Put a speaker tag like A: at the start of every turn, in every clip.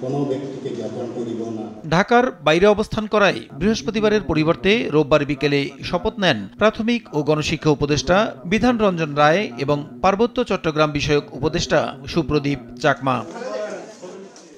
A: কোনো ব্যক্তিকে জ্ঞাপন করিব না।
B: ঢাকার বাইরে অবস্থান করায় বৃহস্পতিবারের পরিবর্তে রোববার বিকেলে শপথ নেন প্রাথমিক ও গণশিক্ষা উপদেষ্টা বিধান রঞ্জন রায় এবং পার্বত্য চট্টগ্রাম বিষয়ক উপদেষ্টা সুপ্রদীপ চাকমা।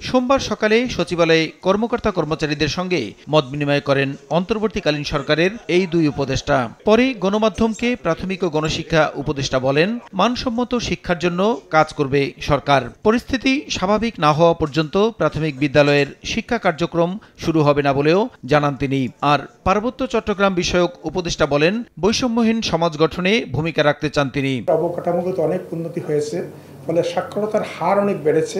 B: সোমবার সকালে সচিবালয়ে কর্মকর্তা কর্মচারীদের সঙ্গে মত বিনিময় করেন অন্তর্বর্তীকালীন সরকারের এই দুই উপদেষ্টা। পরে গণমাধ্যমকে প্রাথমিক ও গণশিক্ষা উপদেষ্টা বলেন, মানসম্মত শিক্ষার জন্য কাজ করবে সরকার। পরিস্থিতি স্বাভাবিক না হওয়া পর্যন্ত প্রাথমিক বিদ্যালয়ের শিক্ষা কার্যক্রম শুরু হবে না বলেও জানান তিনি। আর পার্বত্য চট্টগ্রাম বিষয়ক উপদেষ্টা বলেন, বৈষম্যহীন সমাজ গঠনে ভূমিকা রাখতে চান তিনি।
C: অবকাঠামোগত অনেক উন্নতি হয়েছে, ফলে সাক্ষরতার হার অনেক বেড়েছে।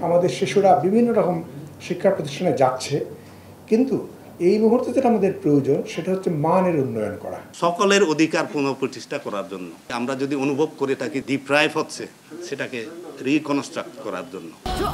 C: আমাদের শিশুরা বিভিন্ন রকম শিক্ষা প্রতিষ্ঠানে যাচ্ছে, কিন্তু এই মুহূর্তে যেটা আমাদের প্রয়োজন সেটা হচ্ছে মানের উন্নয়ন করা,
D: সকলের অধিকার পুনঃপ্রতিষ্ঠা করার জন্য। আমরা যদি অনুভব করে থাকি ডিপ্রাইভ হচ্ছে, সেটাকে রিকনস্ট্রাক্ট করার জন্য।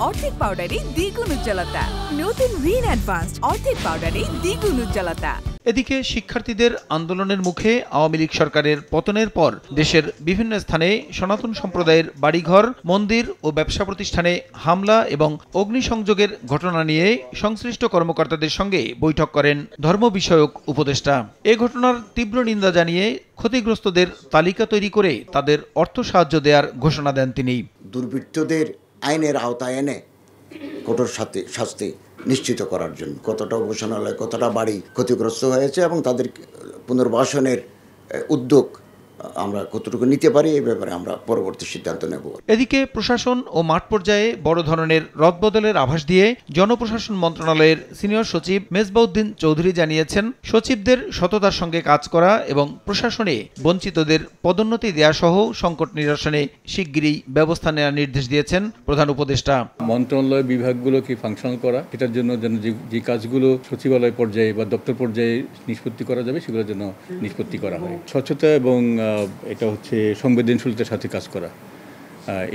E: অর্ধেক পাউডারে দ্বিগুণ উজ্জ্বলতা, নতুন রিন অ্যাডভান্সড অর্ধেক পাউডারে দ্বিগুণ উজ্জ্বলতা।
B: এদিকে শিক্ষার্থীদের আন্দোলনের মুখে আওয়ামী লীগ সরকারের পতনের পর দেশের বিভিন্ন স্থানে সনাতন সম্প্রদায়ের বাড়িঘর, মন্দির ও ব্যবসা প্রতিষ্ঠানে হামলা এবং অগ্নিসংযোগের ঘটনা নিয়ে সংশ্লিষ্ট কর্মকর্তাদের সঙ্গে বৈঠক করেন ধর্ম বিষয়ক উপদেষ্টা। এ ঘটনার তীব্র নিন্দা জানিয়ে ক্ষতিগ্রস্তদের তালিকা তৈরি করে তাদের অর্থ সাহায্য দেওয়ার ঘোষণা দেন তিনি।
F: দুর্বৃত্তদের আইনের আওতায় এনে কঠোর শাস্তি নিশ্চিত করার জন্য কতটা উপাসনালয়, কতটা বাড়ি ক্ষতিগ্রস্ত হয়েছে এবং তাদের পুনর্বাসনের উদ্যোগ আমরা কতটুকু নিতে পারি, এই ব্যাপারে আমরা পরবর্তী সিদ্ধান্ত নেব।
B: এদিকে প্রশাসন ও মাঠ পর্যায়ে বড় ধরনের রদবদলের আভাস দিয়ে জনপ্রশাসন মন্ত্রণালয়ের সিনিয়র সচিব মেজবাউদ্দিন চৌধুরী জানিয়েছেন, সচিবদের সততার সঙ্গে কাজ করা এবং প্রশাসনে বঞ্চিতদের পদোন্নতি দেওয়া সহ সংকট নিরসনে শিগগিরই ব্যবস্থা নেওয়ার নির্দেশ দিয়েছেন প্রধান উপদেষ্টা।
G: মন্ত্রণালয় বিভাগগুলোকে ফাংশনাল করা, এটার জন্য যেন যে কাজগুলো সচিবালয় পর্যায়ে বা দপ্তর পর্যায়ে নিষ্পত্তি করা যাবে সেগুলোর জন্য নিষ্পত্তি করা হয়। স্বচ্ছতা এবং এটা হচ্ছে সংবেদনশীলতার সাথে কাজ করা,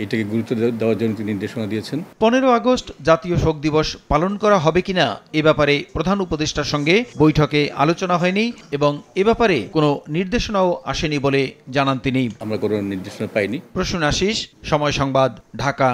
G: এটাকে গুরুত্ব দেওয়ার জন্য তিনি নির্দেশনা দিয়েছেন।
B: 15 আগস্ট জাতীয় শোক দিবস পালন করা হবে কিনা এ ব্যাপারে প্রধান উপদেষ্টার সঙ্গে বৈঠকে আলোচনা হয়নি এবং এ ব্যাপারে কোনো নির্দেশনাও আসেনি বলে জানান তিনি।
G: আমরা কোনো নির্দেশনা পাইনি।
B: প্রসূন আশিস, সময় সংবাদ, ঢাকা।